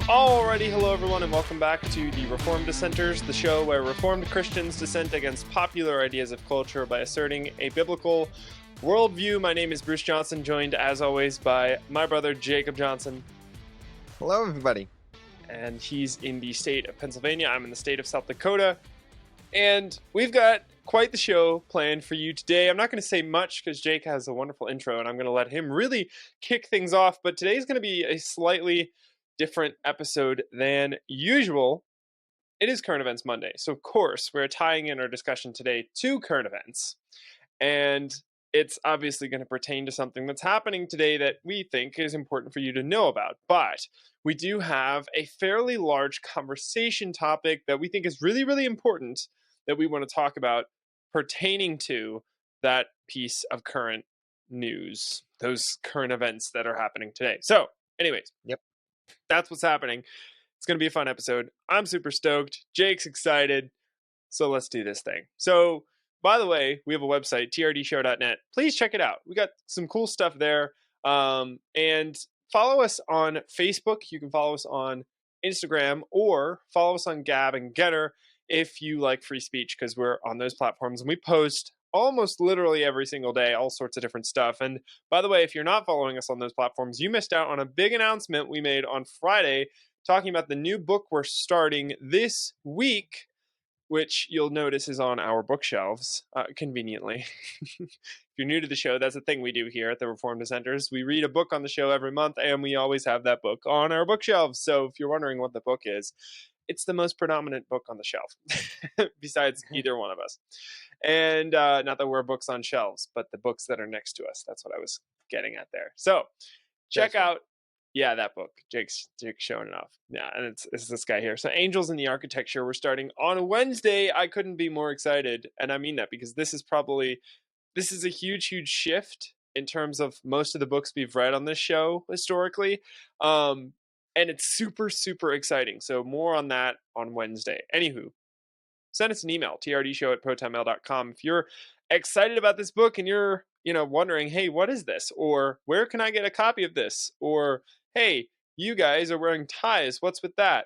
Alrighty, hello everyone, and welcome back to the Reformed Dissenters, the show where Reformed Christians dissent against popular ideas of culture by asserting a biblical worldview. My name is Bruce Johnson, joined as always by my brother Jacob Johnson. Hello, everybody. And he's in the state of Pennsylvania. I'm in the state of South Dakota. And we've got quite the show planned for you today. I'm not going to say much because Jake has a wonderful intro, and I'm going to let him really kick things off. But today's going to be a slightly different episode than usual. It is Current Events Monday, so of course we're tying in our discussion today to current events, and it's obviously going to pertain to something that's happening today that we think is important for you to know about. But we do have a fairly large conversation topic that we think is really, really important that we want to talk about pertaining to that piece of current news, those current events that are happening today. So anyways, that's what's happening. It's going to be a fun episode. I'm super stoked. Jake's excited. So let's do this thing. So, by the way, we have a website, trdshow.net. Please check it out. We got some cool stuff there. And follow us on Facebook. You can follow us on Instagram or follow us on Gab and Getter if you like free speech, because we're on those platforms and we post almost literally every single day, all sorts of different stuff. And by the way, if you're not following us on those platforms, you missed out on a big announcement we made on Friday talking about the new book we're starting this week, which you'll notice is on our bookshelves, conveniently. If you're new to the show, that's a thing we do here at the Reformed Dissenters. We read a book on the show every month, and we always have that book on our bookshelves. So if you're wondering what the book is, it's the most predominant book on the shelf, besides either one of us. And not that we're books on shelves, but the books that are next to us. That's what I was getting at there. So check out, that book. Jake's showing it off. Yeah, and it's this guy here. So Angels in the Architecture, we're starting on Wednesday. I couldn't be more excited. And I mean that because this is a huge, huge shift in terms of most of the books we've read on this show historically. And it's super, super exciting. So more on that on Wednesday. Anywho, send us an email, trdshow@protonmail.com. If you're excited about this book and you're, wondering, hey, what is this? Or where can I get a copy of this? Or, hey, you guys are wearing ties. What's with that?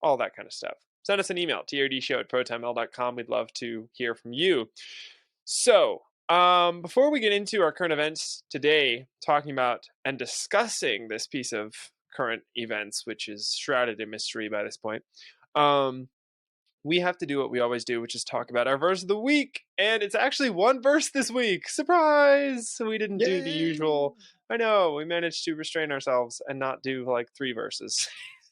All that kind of stuff. Send us an email, trdshow@protonmail.com. We'd love to hear from you. So, before we get into our current events today, talking about and discussing this piece of current events, which is shrouded in mystery by this point, we have to do what we always do, which is talk about our verse of the week. And it's actually one verse this week. Surprise! So we didn't do the usual. I know, we managed to restrain ourselves and not do like 3 verses.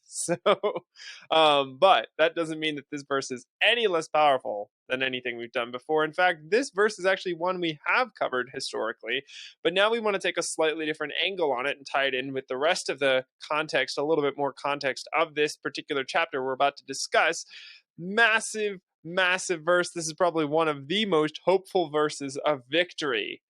So, but that doesn't mean that this verse is any less powerful than anything we've done before. In fact, this verse is actually one we have covered historically, but now we want to take a slightly different angle on it and tie it in with the rest of the context, a little bit more context of this particular chapter we're about to discuss. Massive, massive verse. This is probably one of the most hopeful verses of victory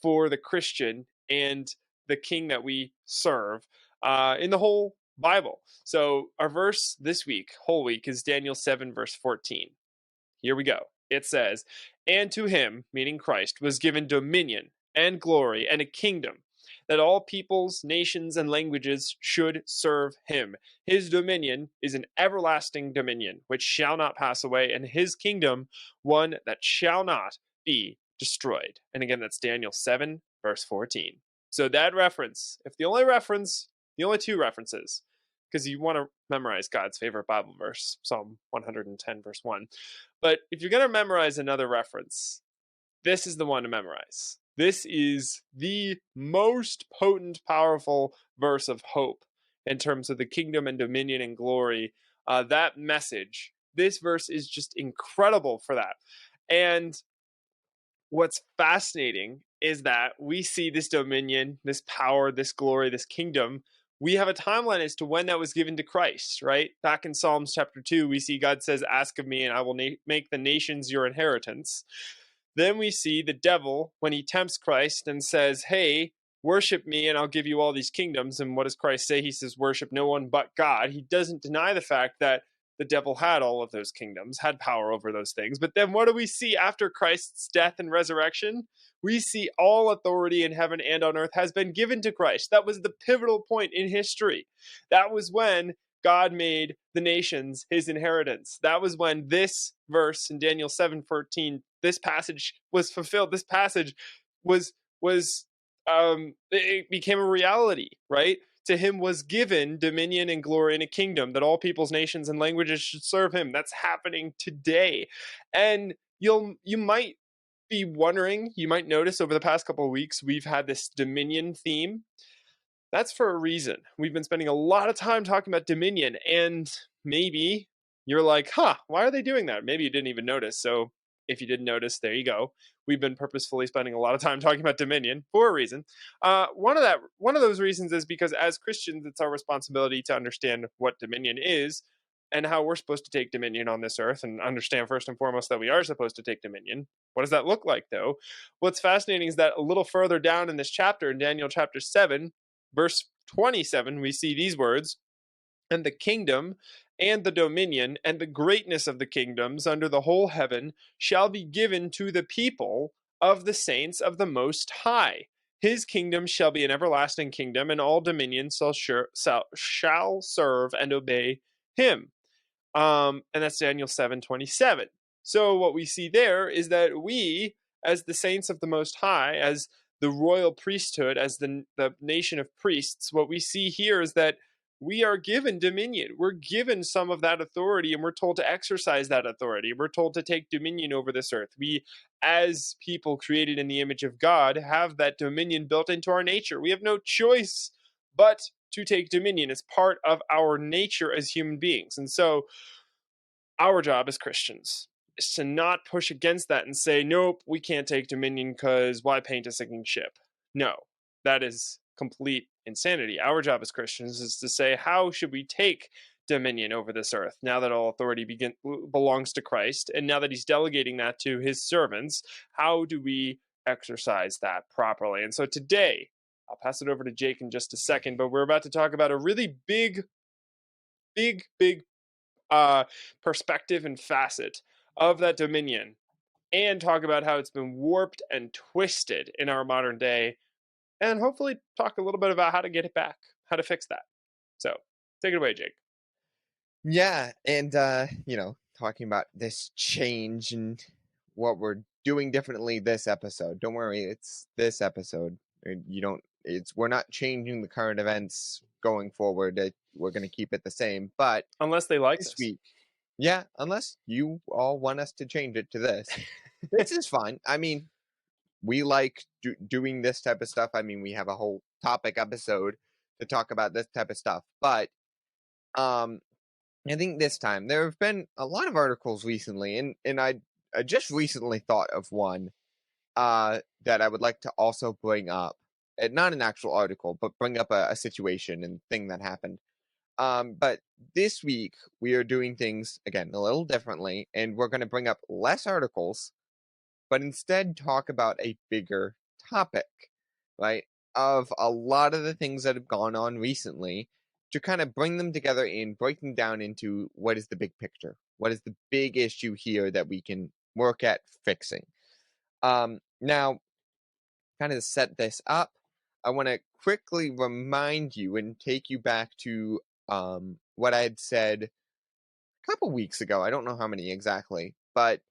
for the Christian and the king that we serve in the whole Bible. So our verse this week, whole week, is Daniel 7, verse 14. Here we go. It says, "And to him," meaning Christ, "was given dominion and glory and a kingdom, that all peoples, nations, and languages should serve him. His dominion is an everlasting dominion, which shall not pass away, and his kingdom one that shall not be destroyed." And again, that's Daniel 7, verse 14. So that reference, the only 2 references, because you want to memorize God's favorite Bible verse, Psalm 110, verse 1. But if you're going to memorize another reference, this is the one to memorize. This is the most potent, powerful verse of hope in terms of the kingdom and dominion and glory. That message, this verse is just incredible for that. And what's fascinating is that we see this dominion, this power, this glory, this kingdom. We have a timeline as to when that was given to Christ, right? Back in Psalms chapter 2, we see God says, "Ask of me, and I will make the nations your inheritance." Then we see the devil, when he tempts Christ and says, "Hey, worship me, and I'll give you all these kingdoms." And what does Christ say? He says, "Worship no one but God." He doesn't deny the fact that the devil had all of those kingdoms, had power over those things. But then what do we see after Christ's death and resurrection? We see all authority in heaven and on earth has been given to Christ. That was the pivotal point in history. That was when God made the nations his inheritance. That was when this verse in Daniel 7:14, this passage was fulfilled. This passage was it became a reality, right? To him was given dominion and glory and a kingdom that all peoples, nations, and languages should serve him. That's happening today. And you might be wondering, you might notice over the past couple of weeks, we've had this dominion theme. That's for a reason. We've been spending a lot of time talking about dominion, and maybe you're like, why are they doing that? Maybe you didn't even notice. So if you didn't notice, there you go. We've been purposefully spending a lot of time talking about dominion for a reason. One of those reasons is because as Christians, it's our responsibility to understand what dominion is and how we're supposed to take dominion on this earth, and understand first and foremost that we are supposed to take dominion. What does that look like, though? What's fascinating is that a little further down in this chapter, in Daniel chapter 7, verse 27, we see these words: "And the kingdom and the dominion and the greatness of the kingdoms under the whole heaven shall be given to the people of the saints of the Most High. His kingdom shall be an everlasting kingdom, and all dominions shall serve and obey him." And that's Daniel 7:27. So what we see there is that we, as the saints of the Most High, as the royal priesthood, as the nation of priests, what we see here is that we are given dominion. We're given some of that authority, and we're told to exercise that authority. We're told to take dominion over this earth. We, as people created in the image of God, have that dominion built into our nature. We have no choice but to take dominion as part of our nature as human beings. And so our job as Christians is to not push against that and say, nope, we can't take dominion because why paint a sinking ship? No, that is complete insanity. Our job as Christians is to say, how should we take dominion over this earth now that all authority belongs to Christ, and now that he's delegating that to his servants? How do we exercise that properly? And so today, I'll pass it over to Jake in just a second, but we're about to talk about a really big perspective and facet of that dominion, and talk about how it's been warped and twisted in our modern day, and hopefully talk a little bit about how to get it back, how to fix that. So take it away, Jake. Yeah, and talking about this change and what we're doing differently this episode. Don't worry, it's this episode. We're not changing the current events going forward. We're going to keep it the same, but unless they like this week, yeah, unless you all want us to change it to this. This is fine. I mean, we like doing this type of stuff. I mean, we have a whole topic episode to talk about this type of stuff, but I think this time there have been a lot of articles recently, and I just recently thought of one that I would like to also bring up. Not an actual article, but bring up a situation and thing that happened. But this week we are doing things again a little differently, and we're going to bring up less articles, but instead talk about a bigger topic, right? Of a lot of the things that have gone on recently, to kind of bring them together and break them down into what is the big picture, what is the big issue here that we can work at fixing. Now, kind of set this up, I want to quickly remind you and take you back to what I had said a couple weeks ago. I don't know how many exactly, but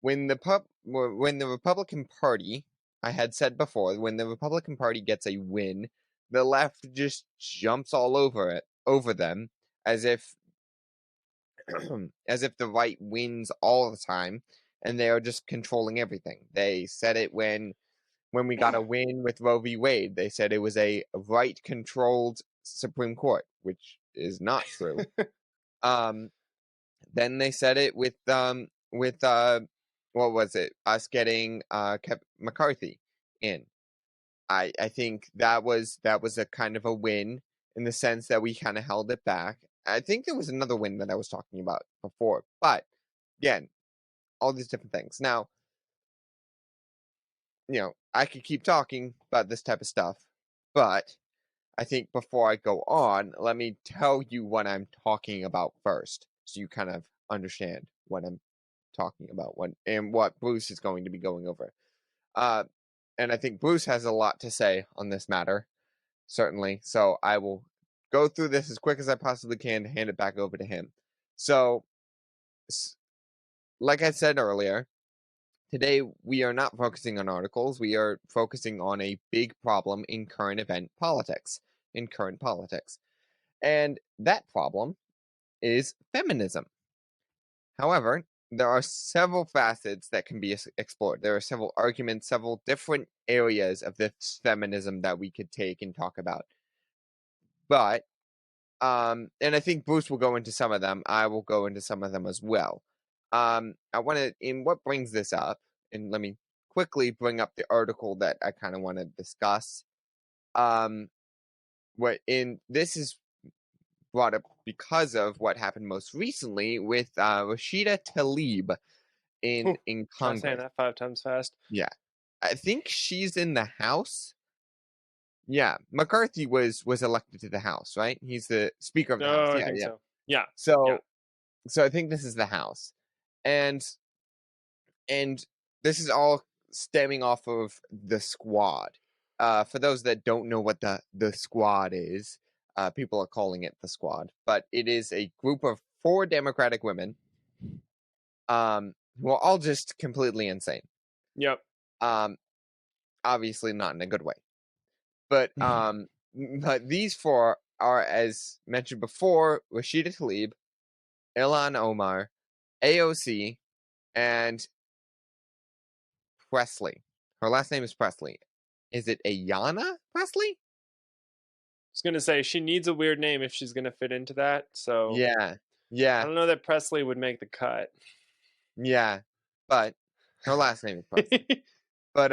when the Republican Party, I had said before, when the Republican Party gets a win, the left just jumps all over them, as if as if the right wins all the time, and they are just controlling everything. They said it when we got a win with Roe v. Wade. They said it was a right-controlled Supreme Court, which is not true. Then they said it with what was it? Us getting McCarthy in. I think that was a kind of a win in the sense that we kind of held it back. I think there was another win that I was talking about before, but again, all these different things. Now, I could keep talking about this type of stuff, but I think before I go on, let me tell you what I'm talking about first. so you kind of understand what I'm talking about, what Bruce is going to be going over. And I think Bruce has a lot to say on this matter, certainly. So I will go through this as quick as I possibly can to hand it back over to him. So, like I said earlier, today we are not focusing on articles. We are focusing on a big problem in current politics. And that problem is feminism. However, there are several facets that can be explored. There are several arguments, several different areas of this feminism that we could take and talk about. But, and I think Bruce will go into some of them. I will go into some of them as well. I want to, in what brings this up, and let me quickly bring up the article that I kind of want to discuss. This is brought up because of what happened most recently with Rashida Tlaib in Try saying Congress. that 5 times fast. Yeah, I think she's in the House. Yeah, McCarthy was elected to the House, right? He's the Speaker of the House. Oh, I Yeah, think yeah. so. Yeah. So, so I think this is the House, and this is all stemming off of the Squad. For those that don't know what the Squad is, people are calling it the Squad, but it is a group of 4 Democratic women, who are all just completely insane. Yep. Obviously not in a good way, but but these 4 are, as mentioned before, Rashida Tlaib, Ilhan Omar, AOC, and Presley. Her last name is Presley. Is it Ayanna Presley? I was gonna say she needs a weird name if she's gonna fit into that. So Yeah, I yeah, don't know that Presley would make the cut. yeah. But her last name is Presley. But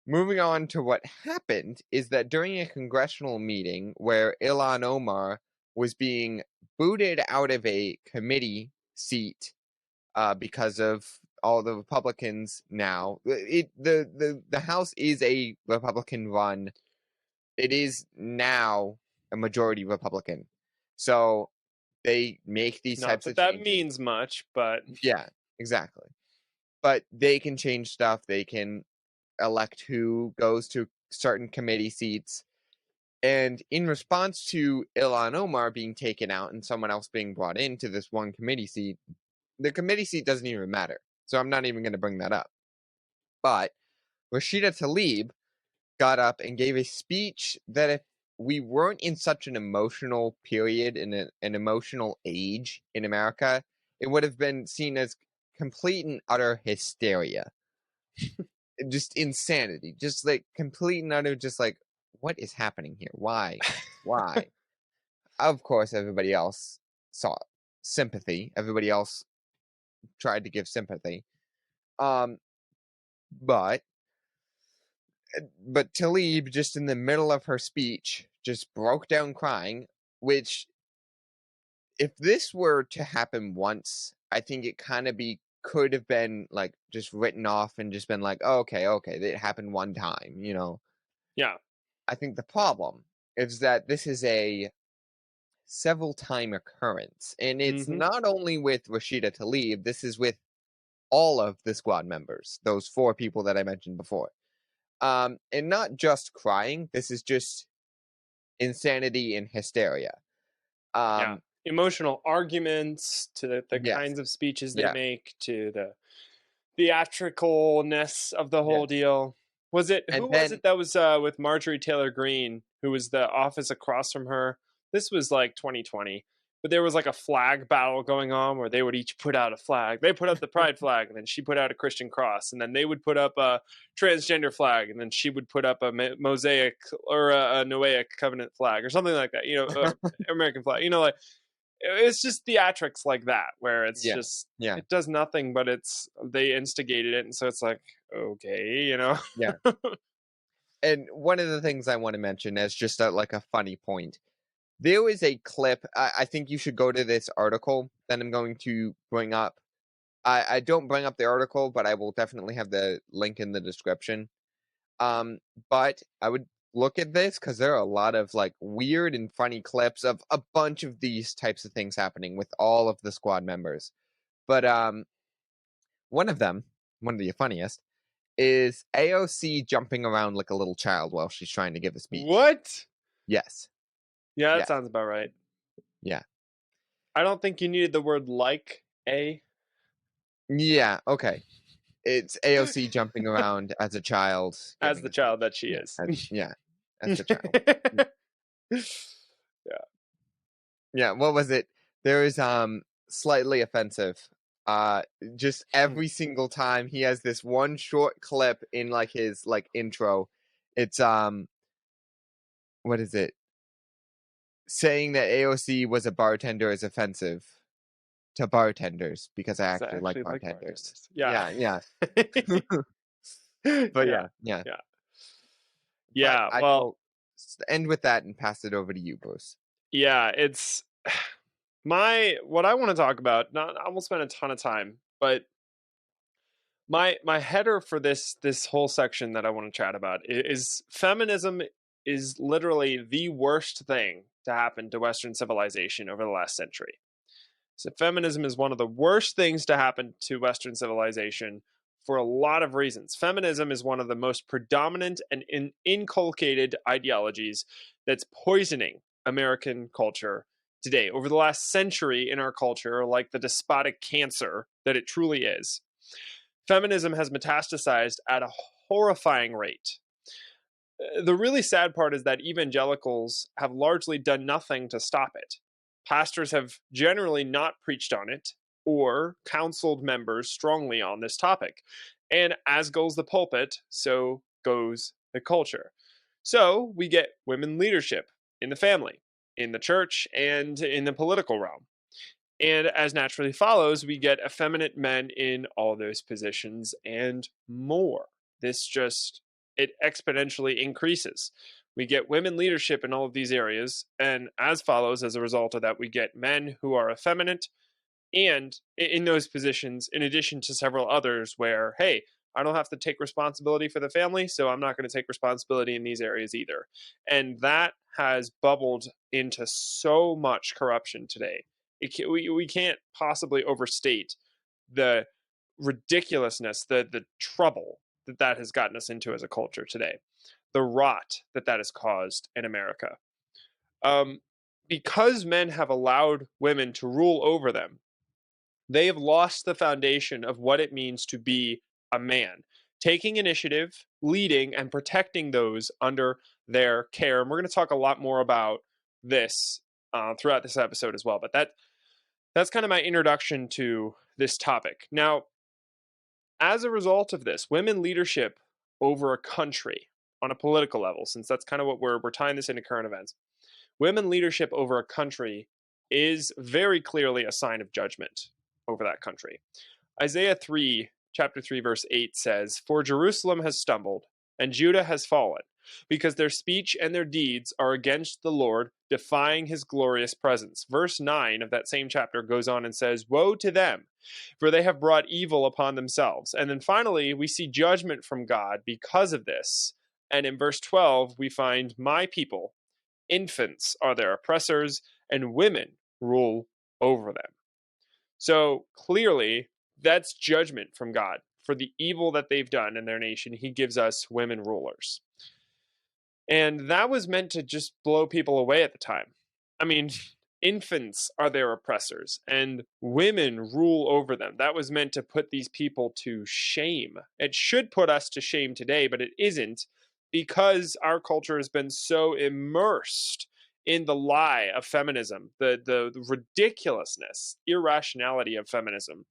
moving on to what happened is that during a congressional meeting where Ilhan Omar was being booted out of a committee seat because of all the Republicans now. The House is a Republican run. It is now a majority Republican. So they make these Not types that of that changes. means much, but Yeah, exactly. But they can change stuff. They can elect who goes to certain committee seats. And in response to Ilhan Omar being taken out and someone else being brought into this one committee seat, the committee seat doesn't even matter. So I'm not even going to bring that up. But Rashida Tlaib got up and gave a speech that if we weren't in such an emotional period, in an emotional age in America, it would have been seen as complete and utter hysteria. Just insanity. Just like complete and utter, just like, what is happening here? Why? Why? Of course, everybody else saw sympathy. Everybody else tried to give sympathy. Um, but Tlaib, just in the middle of her speech, just broke down crying, which, if this were to happen once, I think it kind of could have been like just written off and just been like, oh, okay, it happened one time, you know. yeah. I think the problem is that this is a several time occurrence, and it's Mm-hmm. not only with Rashida Tlaib, this is with all of the Squad members, those 4 people that I mentioned before. And not just crying, this is just insanity and hysteria. Yeah. Emotional arguments to the Yes, kinds of speeches they yeah, make to the theatricalness of the whole yes. deal. Was it And who was then it that was with Marjorie Taylor Greene, who was the office across from her? This was like 2020, but there was like a flag battle going on where they would each put out a flag. They put up the pride flag, and then she put out a Christian cross, and then they would put up a transgender flag, and then she would put up a Mosaic or a Noahic covenant flag or something like that. You know, American flag. You know, like it's just theatrics like that where it's yeah, just yeah, it does nothing, but it's they instigated it, and so it's like okay, you know. yeah. And one of the things I want to mention as just like a funny point, there is a clip. I think you should go to this article that I'm going to bring up. I don't bring up the article, but I will definitely have the link in the description. But I would look at this because there are a lot of like weird and funny clips of a bunch of these types of things happening with all of the squad members. But one of them, one of the funniest, is AOC jumping around like a little child while she's trying to give a speech. What? Yes. Yeah, that Yeah. sounds about right. Yeah. I don't think you needed the word like a. Yeah. Okay. It's AOC jumping around as a child As giving the a child speech. that she is. Yeah. As the child. Yeah. Yeah. What was it? There is slightly offensive. Just every single time he has this one short clip in like his like intro. It's what is it? Saying that AOC was a bartender is offensive to bartenders because I 'Cause I actually like actually like bartenders. bartenders. Yeah. Yeah. But Yeah. yeah. Yeah. But Yeah. I Well, will end with that and pass it over to you, Bruce. yeah, it's what I want to talk about. Not I won't spend a ton of time, but my header for this whole section that I want to chat about is feminism is literally the worst thing to happen to Western civilization over the last century. So feminism is one of the worst things to happen to Western civilization for a lot of reasons. Feminism is one of the most predominant and inculcated ideologies that's poisoning American culture today. Over the last century in our culture, like the despotic cancer that it truly is, feminism has metastasized at a horrifying rate. The really sad part is that evangelicals have largely done nothing to stop it. Pastors have generally not preached on it or counseled members strongly on this topic. And as goes the pulpit, so goes the culture. So we get women leadership in the family, in the church, and in the political realm. And as naturally follows, we get effeminate men in all those positions and more. This just, it exponentially increases. We get women leadership in all of these areas. And as follows, as a result of that, we get men who are effeminate and in those positions, in addition to several others where, hey, I don't have to take responsibility for the family, so I'm not going to take responsibility in these areas either. And that has bubbled into so much corruption today. We can't possibly overstate the ridiculousness, the trouble that has gotten us into as a culture today, the rot that has caused in America. Um, because men have allowed women to rule over them, they have lost the foundation of what it means to be a man, taking initiative, leading, and protecting those under their care. And we're going to talk a lot more about this throughout this episode as well. But that's kind of my introduction to this topic. Now, as a result of this, women leadership over a country on a political level, since that's kind of what we're tying this into current events, women leadership over a country is very clearly a sign of judgment over that country. Isaiah 3, chapter 3, verse 8 says, "For Jerusalem has stumbled, and Judah has fallen, because their speech and their deeds are against the Lord, defying his glorious presence." Verse 9 of that same chapter goes on and says, "Woe to them, for they have brought evil upon themselves." And then finally, we see judgment from God because of this. And in verse 12, we find, "My people, infants are their oppressors, and women rule over them." So clearly, that's judgment from God for the evil that they've done in their nation. He gives us women rulers. And that was meant to just blow people away at the time. I mean, infants are their oppressors, and women rule over them. That was meant to put these people to shame. It should put us to shame today, but it isn't, because our culture has been so immersed in the lie of feminism, the ridiculousness, irrationality of feminism.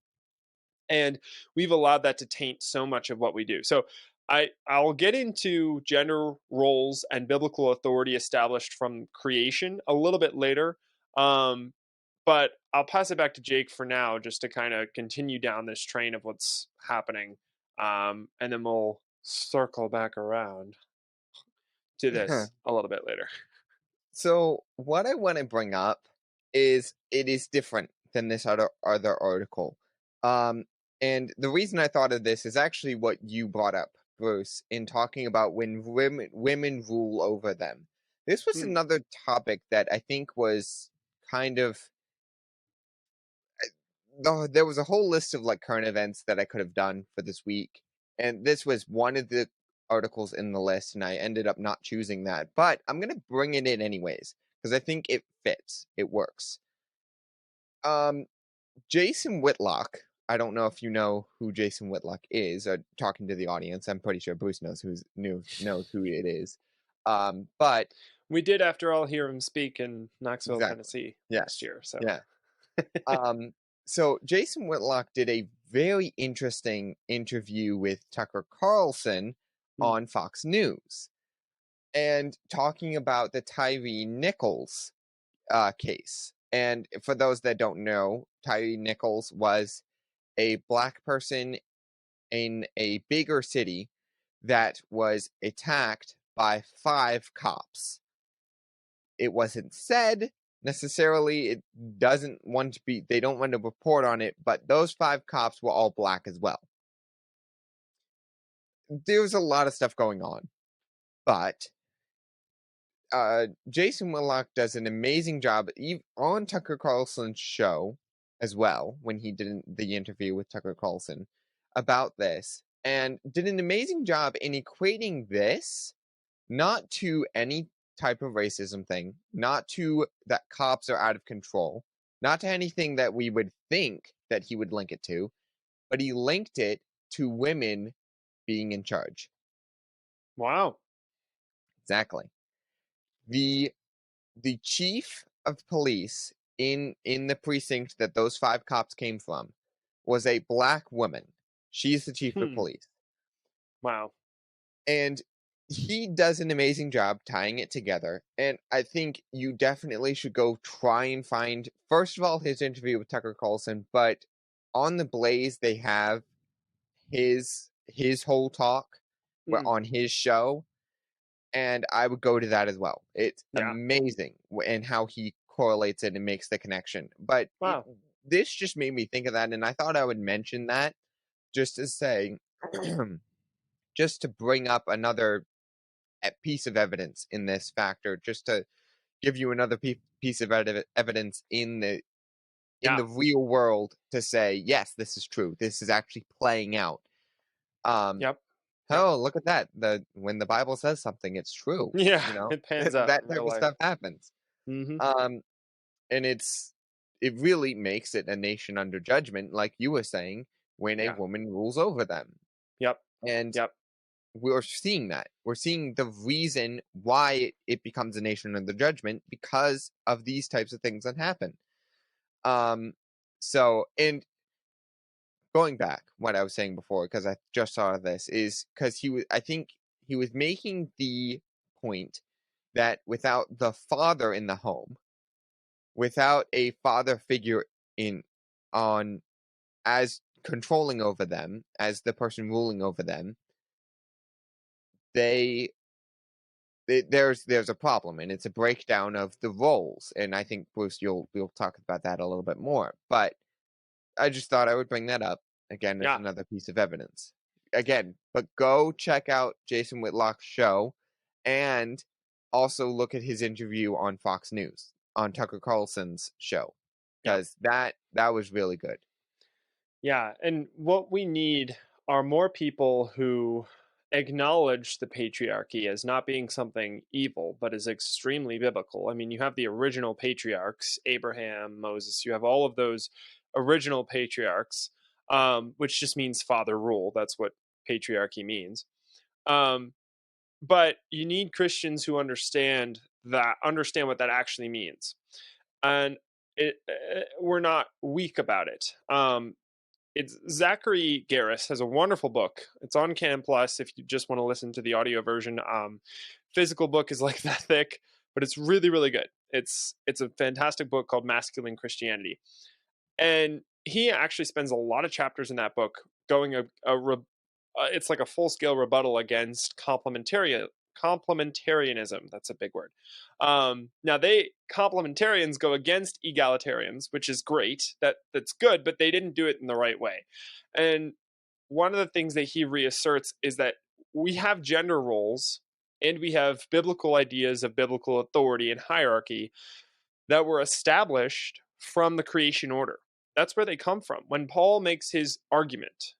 And we've allowed that to taint so much of what we do. So I'll get into gender roles and biblical authority established from creation a little bit later. But I'll pass it back to Jake for now, just to kind of continue down this train of what's happening. And then we'll circle back around to this a little bit later. So what I want to bring up is it is different than this other article. And the reason I thought of this is actually what you brought up Bruce, in talking about when women rule over them. This was Hmm. another topic that I think was kind of there was a whole list of like current events that I could have done for this week, and this was one of the articles in the list, and I ended up not choosing that. But I'm gonna bring it in anyways because I think it fits. It works. Um, Jason Whitlock. I don't know if you know who Jason Whitlock is. Talking to the audience, I'm pretty sure Bruce knows who it is. But We did, after all, hear him speak in Knoxville, exactly, Tennessee last yes, year. So, yeah. Um, so Jason Whitlock did a very interesting interview with Tucker Carlson hmm. on Fox News, and talking about the Tyree Nichols case. And for those that don't know, Tyree Nichols was a black person in a bigger city that was attacked by 5 cops. It wasn't said necessarily. It doesn't want to be. They don't want to report on it. But those 5 cops were all black as well. There's a lot of stuff going on, but Jason Willock does an amazing job on Tucker Carlson's show as well when he did the interview with Tucker Carlson about this, and did an amazing job in equating this not to any type of racism thing, not to that cops are out of control, not to anything that we would think that he would link it to, but he linked it to women being in charge. Wow. Exactly. The the chief of police in the precinct that those 5 cops came from was a black woman. She's the chief of Hmm. police. Wow. And he does an amazing job tying it together. And I think you definitely should go try and find, first of all, his interview with Tucker Carlson, but on the Blaze they have his whole talk Hmm. on his show, and I would go to that as well. It's Yeah. amazing and how he correlates it and makes the connection. But Wow. this just made me think of that, and I thought I would mention that just to say, just to bring up another piece of evidence in this factor, just to give you another piece of evidence in Yeah. the real world to say, yes, this is true. This is actually playing out. Um, Yep. Yep. oh, look at that! When the Bible says something, it's true. Yeah. You know It pans out that in type real of life. stuff happens. Hmm. Um, and it really makes it a nation under judgment, like you were saying, when a Yeah. woman rules over them. Yep. And Yep. we're seeing that. We're seeing the reason why it becomes a nation under judgment because of these types of things that happen. Um, so, and going back, what I was saying before, because I just saw this, is because I think he was making the point that without the father in the home, without a father figure in on as controlling over them, as the person ruling over them, they there's a problem, and it's a breakdown of the roles. And I think Bruce, we'll talk about that a little bit more. But I just thought I would bring that up again as Yeah. another piece of evidence. Again, but go check out Jason Whitlock's show, and also look at his interview on Fox News on Tucker Carlson's show, Yep. because that was really good. Yeah. And what we need are more people who acknowledge the patriarchy as not being something evil, but is extremely biblical. I mean, you have the original patriarchs, Abraham, Moses, you have all of those original patriarchs, which just means father rule. That's what patriarchy means. Um, but you need Christians who understand what that actually means. And we're not weak about it. It's Zachary Garris has a wonderful book. It's on Cam Plus if you just want to listen to the audio version. Physical book is like that thick, but it's really really good. It's a fantastic book called Masculine Christianity, and he actually spends a lot of chapters in that book going it's like a full scale rebuttal against complementarianism. That's a big word. Now complementarians go against egalitarians, which is great. That's good, but they didn't do it in the right way. And one of the things that he reasserts is that we have gender roles and we have biblical ideas of biblical authority and hierarchy that were established from the creation order. That's where they come from. When Paul makes his argument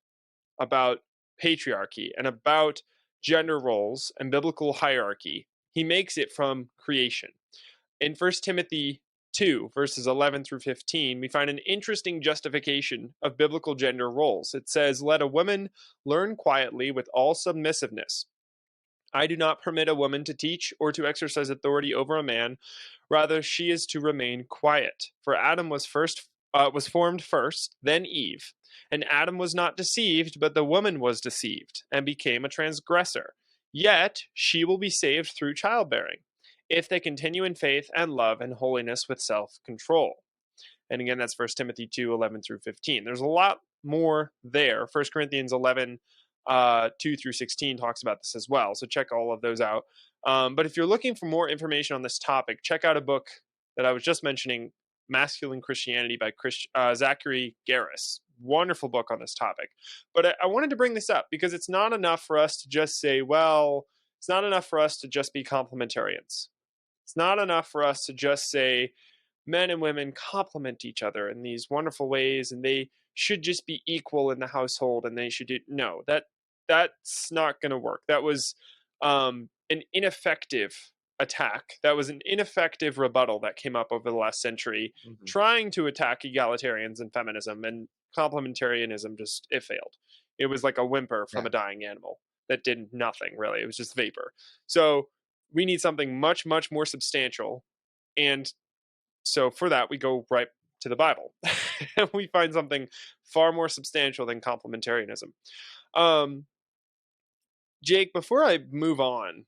about patriarchy and about gender roles and biblical hierarchy, he makes it from creation. In 1 Timothy 2, verses 11 through 15, we find an interesting justification of biblical gender roles. It says, "Let a woman learn quietly with all submissiveness. I do not permit a woman to teach or to exercise authority over a man. Rather, she is to remain quiet. For Adam was formed first, then Eve. And Adam was not deceived, but the woman was deceived and became a transgressor. Yet she will be saved through childbearing, if they continue in faith and love and holiness with self-control." And again, that's 1 Timothy 2, 11 through 15. There's a lot more there. 1 Corinthians 11, 2 through 16 talks about this as well. So check all of those out. But if you're looking for more information on this topic, check out a book that I was just mentioning, Masculine Christianity by Zachary Garris. Wonderful book on this topic. But I wanted to bring this up because it's not enough for us to just say, well, it's not enough for us to just be complementarians. It's not enough for us to just say men and women complement each other in these wonderful ways and they should just be equal in the household and they should do. No, that's not going to work. That was an ineffective attack. That was an ineffective rebuttal that came up over the last century, trying to attack egalitarians and feminism, and complementarianism it failed. It was like a whimper from a dying animal that did nothing, really. It was just vapor. So we need something much, much more substantial. And so for that, we go right to the Bible. And we find something far more substantial than complementarianism. Jake, before I move on,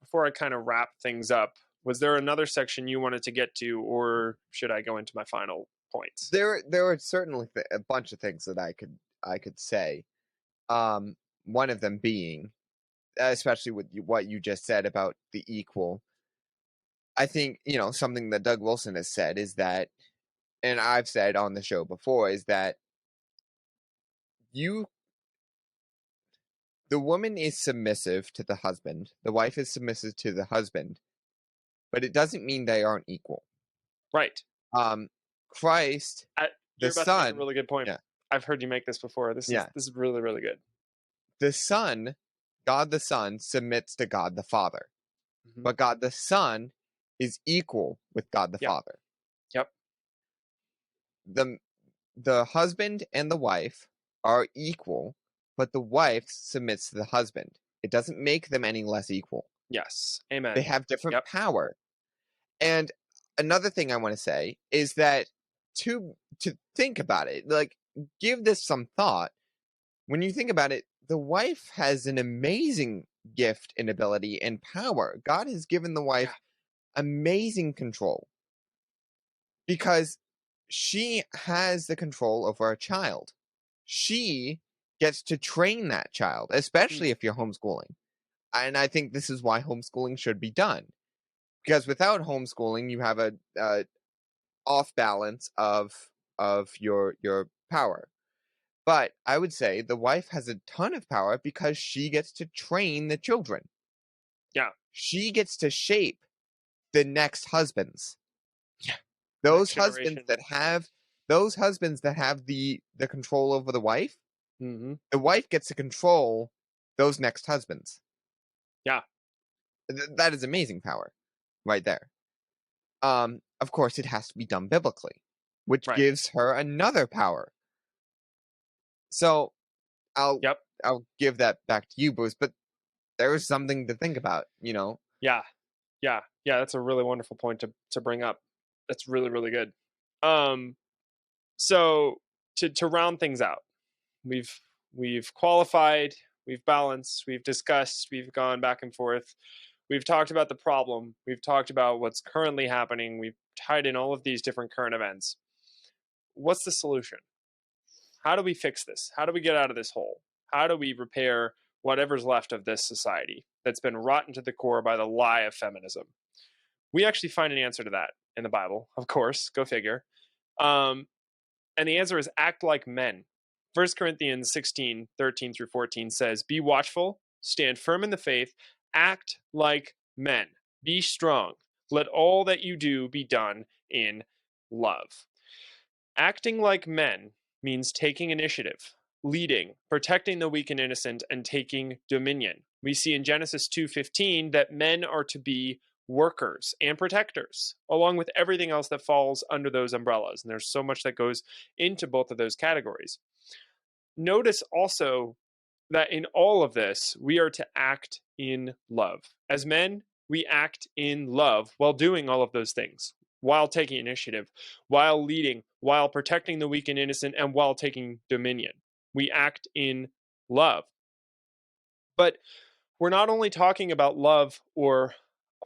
before I kind of wrap things up, was there another section you wanted to get to, or should I go into my final points? There are certainly a bunch of things that I could say. One of them being, especially with what you just said about the equal. I think, something that Doug Wilson has said is that, and I've said on the show before, is that the woman is submissive to the husband, the wife is submissive to the husband, but it doesn't mean they aren't equal. Right. Christ, you're the about Son, to make a really good point. Yeah. I've heard you make this before. This is really, really good. The Son, God the Son, submits to God the Father. Mm-hmm. But God the Son is equal with God the Father. Yep. The husband and the wife are equal, but the wife submits to the husband. It doesn't make them any less equal. Yes. Amen. They have different power. And another thing I want to say is that to think about it, like, give this some thought. When you think about it, the wife has an amazing gift and ability and power. God has given the wife amazing control because she has the control over a child. She gets to train that child, especially if you're homeschooling. And I think this is why homeschooling should be done. Because without homeschooling, you have a off balance of your power. But I would say the wife has a ton of power because she gets to train the children. Yeah. She gets to shape the next husbands. Yeah. Those husbands that have the control over the wife, the wife gets to control those next husbands. Yeah. That is amazing power right there. Of course, it has to be done biblically, which gives her another power. So I'll give that back to you, Bruce, but there is something to think about, Yeah. That's a really wonderful point to bring up. That's really, really good. So to round things out, we've qualified, we've balanced, we've discussed, we've gone back and forth. We've talked about the problem. We've talked about what's currently happening. We've tied in all of these different current events. What's the solution? How do we fix this? How do we get out of this hole? How do we repair whatever's left of this society that's been rotten to the core by the lie of feminism? We actually find an answer to that in the Bible, of course. Go figure. And the answer is act like men. 1 Corinthians 16, 13 through 14 says, "Be watchful stand firm in the faith, act like men, be strong. Let all that you do be done in love. Acting like men means taking initiative, leading, protecting the weak and innocent, and taking dominion. We see in Genesis 2:15 that men are to be workers and protectors, along with everything else that falls under those umbrellas. And there's so much that goes into both of those categories. Notice also that in all of this, we are to act in love. As men, we act in love while doing all of those things, while taking initiative, while leading, while protecting the weak and innocent, and while taking dominion. We act in love. But we're not only talking about love or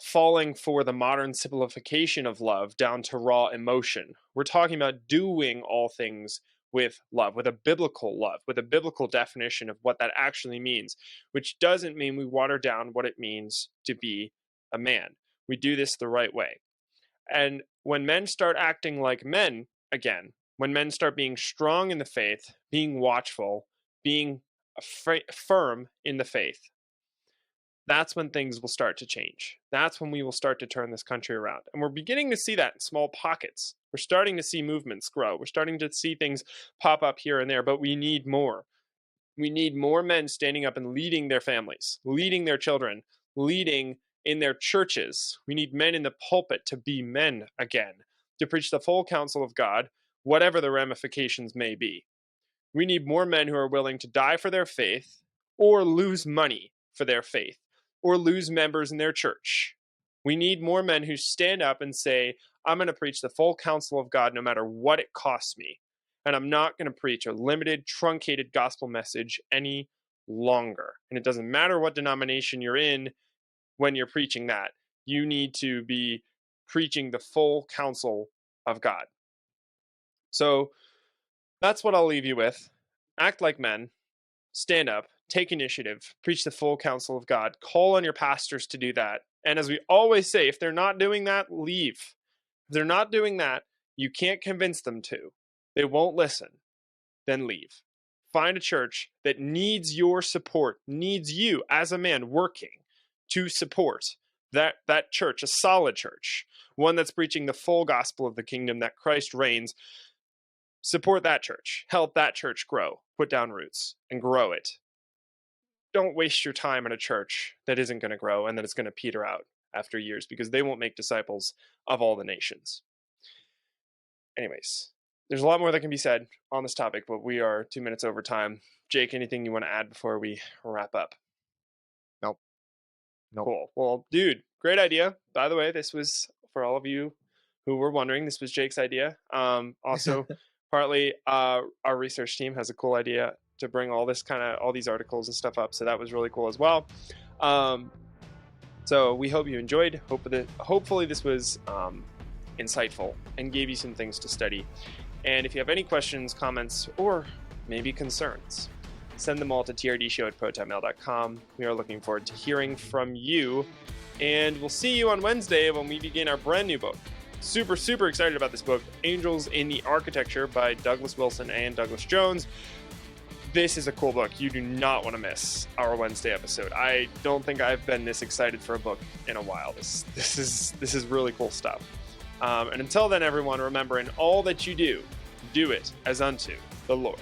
falling for the modern simplification of love down to raw emotion. We're talking about doing all things with love, with a biblical love, with a biblical definition of what that actually means, which doesn't mean we water down what it means to be a man. We do this the right way. And when men start acting like men again, when men start being strong in the faith, being watchful, being firm in the faith, that's when things will start to change. That's when we will start to turn this country around. And we're beginning to see that in small pockets. We're starting to see movements grow. We're starting to see things pop up here and there, but we need more. We need more men standing up and leading their families, leading their children, leading in their churches. We need men in the pulpit to be men again, to preach the full counsel of God, whatever the ramifications may be. We need more men who are willing to die for their faith or lose money for their faith, or lose members in their church. We need more men who stand up and say, I'm going to preach the full counsel of God no matter what it costs me. And I'm not going to preach a limited, truncated gospel message any longer. And it doesn't matter what denomination you're in when you're preaching that. You need to be preaching the full counsel of God. So that's what I'll leave you with. Act like men. Stand up, take initiative, preach the full counsel of God, call on your pastors to do that. And as we always say, if they're not doing that, leave. If they're not doing that, you can't convince them to. They won't listen. Then leave. Find a church that needs your support, needs you as a man working to support that church, a solid church, one that's preaching the full gospel of the kingdom, that Christ reigns. Support that church. Help that church grow. Put down roots and grow it. Don't waste your time in a church that isn't going to grow and that it's going to peter out after years, because they won't make disciples of all the nations. Anyways, there's a lot more that can be said on this topic, but we are 2 minutes over time. Jake, anything you want to add before we wrap up? Nope. Cool. Well, dude, great idea. By the way, this was, for all of you who were wondering, this was Jake's idea. Also, partly our research team has a cool idea to bring all these articles and stuff up. So that was really cool as well. So we hope you enjoyed. Hopefully this was insightful and gave you some things to study. And if you have any questions, comments, or maybe concerns, send them all to trdshow@protonmail.com. We are looking forward to hearing from you. And we'll see you on Wednesday when we begin our brand new book. Super, super excited about this book, Angels in the Architecture by Douglas Wilson and Douglas Jones. This is a cool book. You do not want to miss our Wednesday episode. I don't think I've been this excited for a book in a while. This is really cool stuff. And until then, everyone, remember, in all that you do, do it as unto the Lord.